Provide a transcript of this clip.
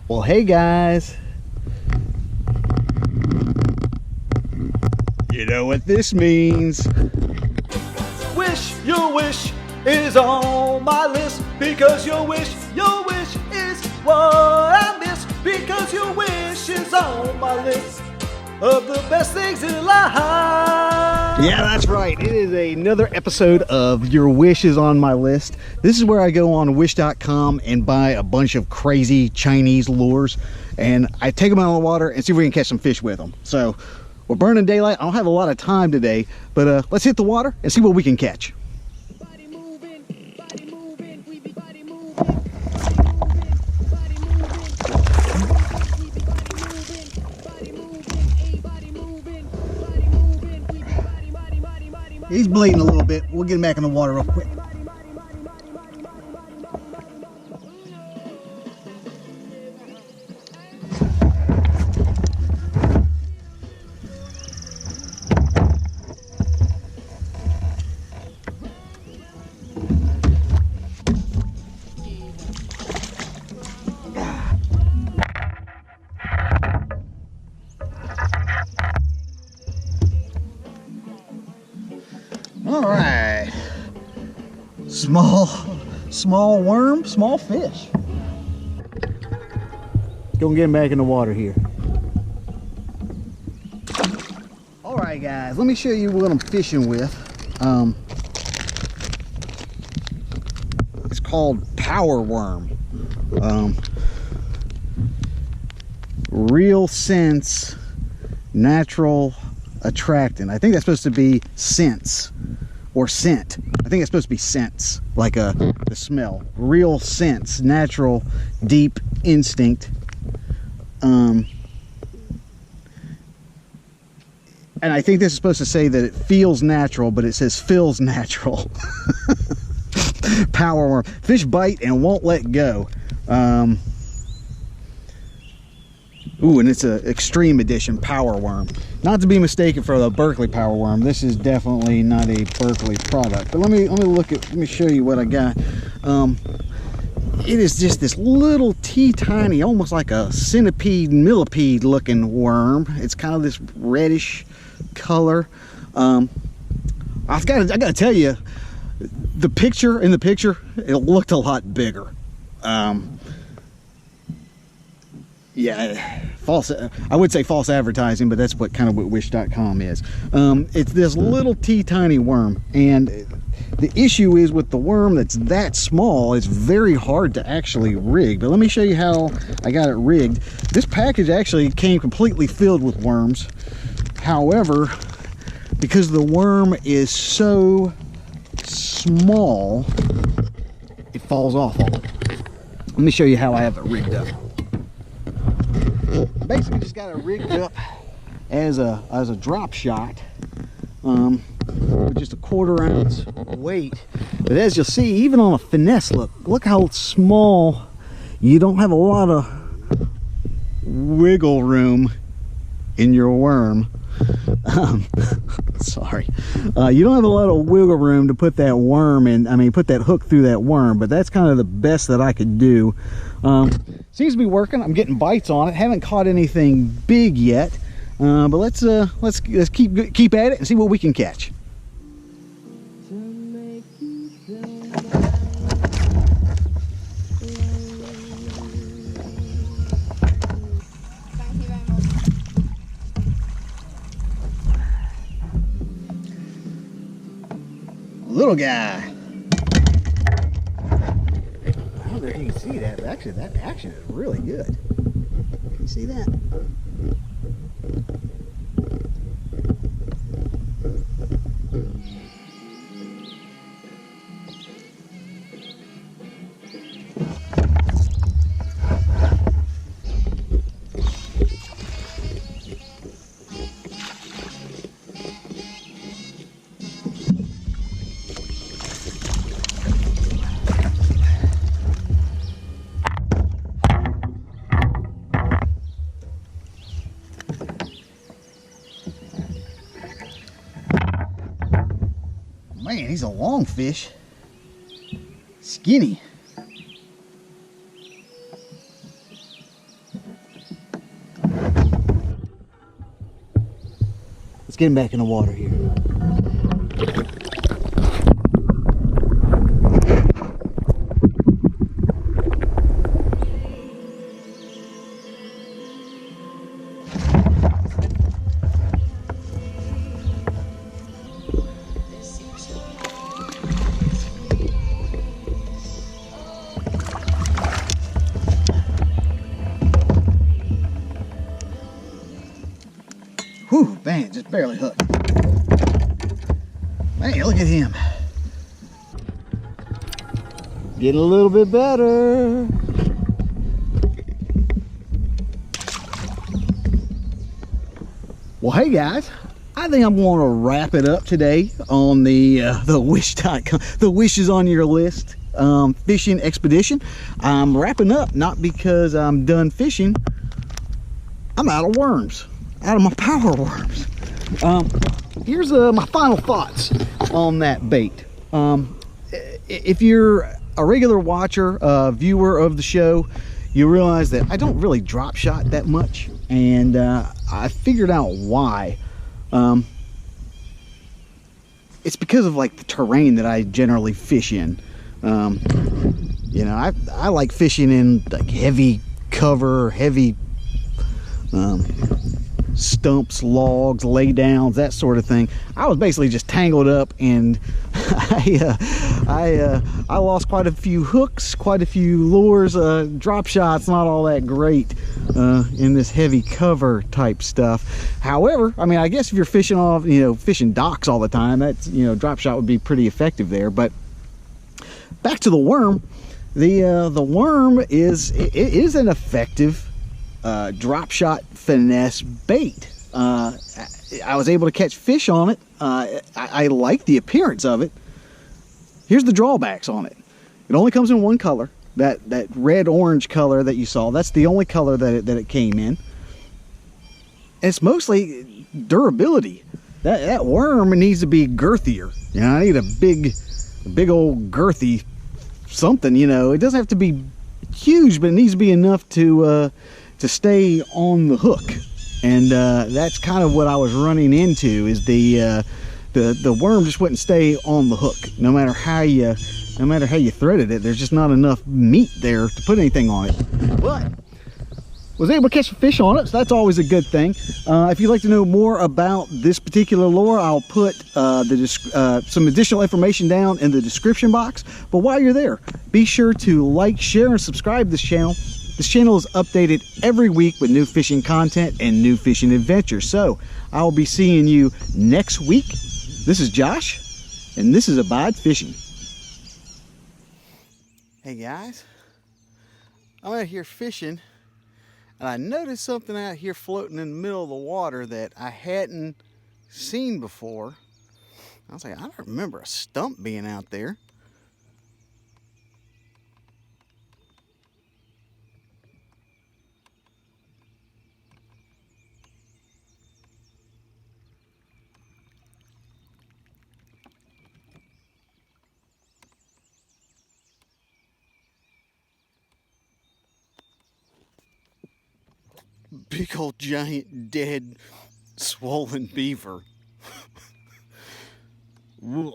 Well, hey guys. You know what this means. Wish, your wish is on my list, because your wish is what I miss, because your wish is on my list of the best things in life. Yeah, that's right. It is another episode of Your Wish is on My List. This is where I go on wish.com and buy a bunch of crazy Chinese lures, and I take them out of the water and see if we can catch some fish with them. So we're burning daylight. I don't have a lot of time today, but let's hit the water and see what we can catch. Body moving, we be body moving, He's bleeding a little bit. We'll get him back in the water real quick. All right, small worm, small fish. Go get him back in the water here. All right, guys, let me show you what I'm fishing with. It's called power worm. Real sense, natural attractant. I think that's supposed to be sense. Or scent. I think it's supposed to be sense, like the smell. Real sense, natural, deep instinct. And I think this is supposed to say that it feels natural, but it says feels natural. Power worm. Fish bite and won't let go. Ooh, and it's an extreme edition power worm. Not to be mistaken for the Berkeley power worm. This is definitely not a Berkeley product. But let me show you what I got. It is just this little tiny, almost like a centipede, millipede looking worm. It's kind of this reddish color. I gotta tell you, in the picture, it looked a lot bigger. Yeah, I would say false advertising, but that's what wish.com is. It's this little tiny worm, and the issue is with the worm that's that small, it's very hard to actually rig. But let me show you how I got it rigged. This package actually came completely filled with worms. However, because the worm is so small, it falls off all. Let me show you how I have it rigged up. Basically just got it rigged up as a drop shot with just a 1/4 ounce weight. But as you'll see, even on a finesse, look how small. You don't have a lot of wiggle room in your worm. Sorry, you don't have a lot of wiggle room to put that worm in. I mean, put that hook through that worm. But that's kind of the best that I could do. Seems to be working. I'm getting bites on it. Haven't caught anything big yet, but let's keep at it and see what we can catch. Little guy. I don't know if you can see that, but actually that action is really good. Can you see that? Man, he's a long fish. Skinny. get him back in the water here. Whew, man, just barely hooked. Man, look at him. Getting a little bit better. Well, hey guys, I think I'm going to wrap it up today on the wish.com, the wishes on your list fishing expedition. I'm wrapping up not because I'm done fishing. I'm out of worms. Out of my power worms. Here's my final thoughts on that bait. If you're a regular watcher, viewer of the show, you realize that I don't really drop shot that much, and I figured out why. It's because of like the terrain that I generally fish in. You know, I like fishing in like heavy cover, heavy stumps, logs, laydowns, that sort of thing. I was basically just tangled up, and I lost quite a few hooks, quite a few lures. Drop shots not all that great in this heavy cover type stuff. However, I mean, I guess if you're fishing off, you know, fishing docks all the time, that's, you know, drop shot would be pretty effective there. But back to the worm. The worm is an effective drop shot finesse bait. I was able to catch fish on it. I like the appearance of it. Here's the drawbacks on it. It only comes in one color, that red orange color that you saw. That's the only color that it came in. It's mostly durability. That worm needs to be girthier. You know, I need a big old girthy something. You know, it doesn't have to be huge, but it needs to be enough to stay on the hook. And that's kind of what I was running into, is the worm just wouldn't stay on the hook. No matter how you threaded it, there's just not enough meat there to put anything on it. But was able to catch a fish on it, so that's always a good thing. If you'd like to know more about this particular lure, I'll put some additional information down in the description box. But while you're there, be sure to like, share, and subscribe to this channel. This channel is updated every week with new fishing content and new fishing adventures. So I'll be seeing you next week. This is Josh, and this is Abide Fishing. Hey guys, I'm out here fishing, and I noticed something out here floating in the middle of the water that I hadn't seen before. I was like, I don't remember a stump being out there. Big old giant dead swollen beaver. Ugh.